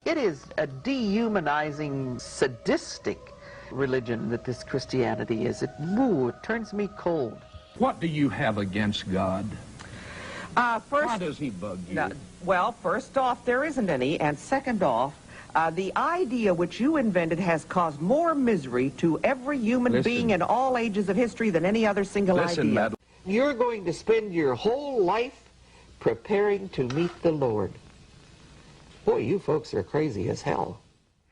It is a dehumanizing, sadistic religion that this Christianity is. It turns me cold. What do you have against God? First, Why does he bug you? Well, first off, there isn't any, and second off, the idea which you invented has caused more misery to every human being in all ages of history than any other single idea. Madalyn. You're going to spend your whole life preparing to meet the Lord. Boy, you folks are crazy as hell.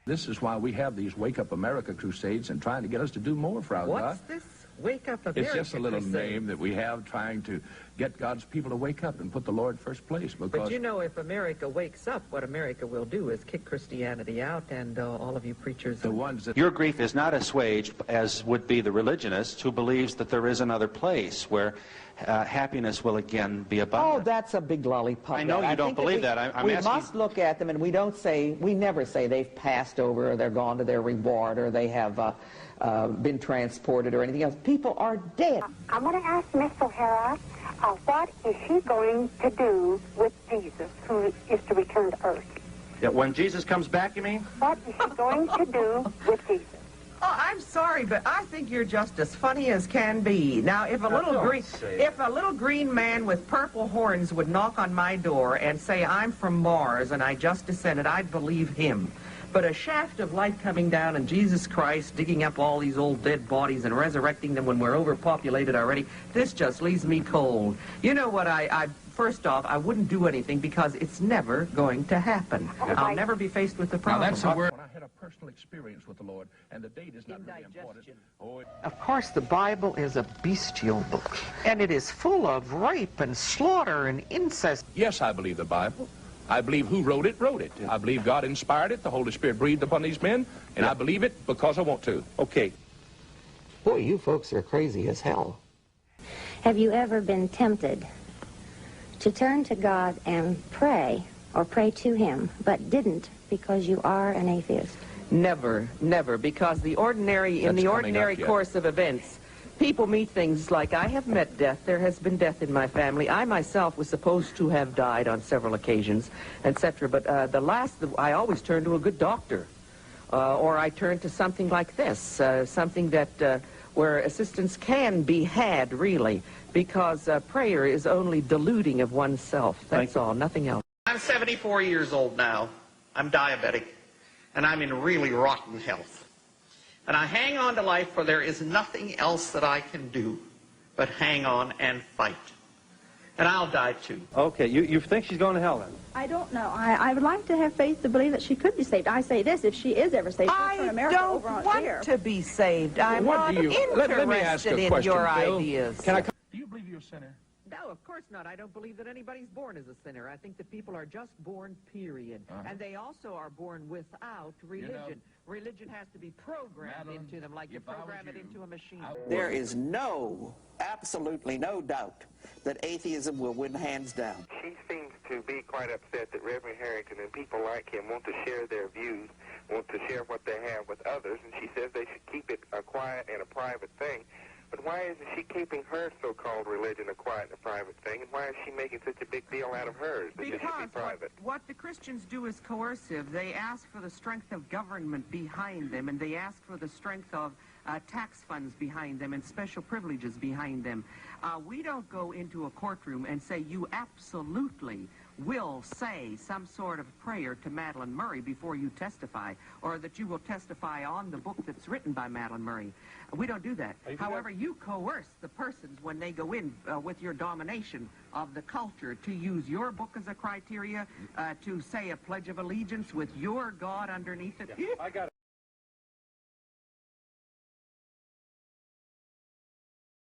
This is why we have these Wake Up America crusades and trying to get us to do more for our God. What's this Wake Up America It's just a little crusade? name that we have trying to get God's people to wake up and put the Lord first place. Because But you know, if America wakes up, what America will do is kick Christianity out, and all of you preachers... the ones that... Your grief is not assuaged, as would be the religionist who believes that there is another place where happiness will again be abundant. Oh, that's a big lollipop. I know you don't believe that. I'm we asking... must look at them, and we never say they've passed over, or they're gone to their reward, or they have been transported, or anything else. People are dead. I'm going to ask Miss O'Hara, what is she going to do with Jesus, who is to return to earth? Yeah, when Jesus comes back, you mean? What is she going to do with Jesus? Oh, I'm sorry, but I think you're just as funny as can be. Now, if a little green man with purple horns would knock on my door and say, I'm from Mars and I just descended, I'd believe him. But a shaft of light coming down and Jesus Christ digging up all these old dead bodies and resurrecting them when we're overpopulated already, this just leaves me cold. You know what, first off, I wouldn't do anything because it's never going to happen. I'll never be faced with the problem. Now, that's the word. When I had a personal experience with the Lord, and the date is not really important. Oh, Of course, the Bible is a bestial book, and it is full of rape and slaughter and incest. yes, I believe the Bible. I believe who wrote it. I believe God inspired it, the Holy Spirit breathed upon these men, and I believe it because I want to. Okay. Boy, you folks are crazy as hell. Have you ever been tempted to turn to God and pray, or pray to him, but didn't because you are an atheist? Never, never, because in the ordinary course of events, people meet things like, I have met death, there has been death in my family, I myself was supposed to have died on several occasions, etc. But I always turn to a good doctor, or I turn to something like this, something that where assistance can be had, really, because prayer is only deluding of oneself. That's all, nothing else. I'm 74 years old now. I'm diabetic, and I'm in really rotten health. And I hang on to life, for there is nothing else that I can do but hang on and fight. And I'll die too. Okay, you think she's going to hell then? I don't know. I would like to have faith to believe that she could be saved. I say this, if she is ever saved, she'll turn America over on I here. don't want to be saved. I'm not Let me ask a interested in question, your Bill. ideas. Do you believe you're a sinner? No, of course not. I don't believe that anybody's born as a sinner. I think that people are just born, period. And they also are born without religion. Religion has to be programmed Madalyn, into them, like you program it into a machine. There is absolutely no doubt that atheism will win hands down. She seems to be quite upset that Reverend Harrington and people like him want to share their views, want to share what they have with others, and she says they should keep it a quiet and a private thing. But why isn't she keeping her so-called religion a quiet and a private thing, and why is she making such a big deal out of hers that it should be private? What the Christians do is coercive. They ask for the strength of government behind them, and they ask for the strength of tax funds behind them and special privileges behind them. We don't go into a courtroom and say, you absolutely will say some sort of prayer to Madalyn Murray before you testify, or that you will testify on the book that's written by Madalyn Murray. We don't do that. However, you coerce the persons when they go in with your domination of the culture to use your book as a criteria, to say a Pledge of Allegiance with your God underneath it. I got it.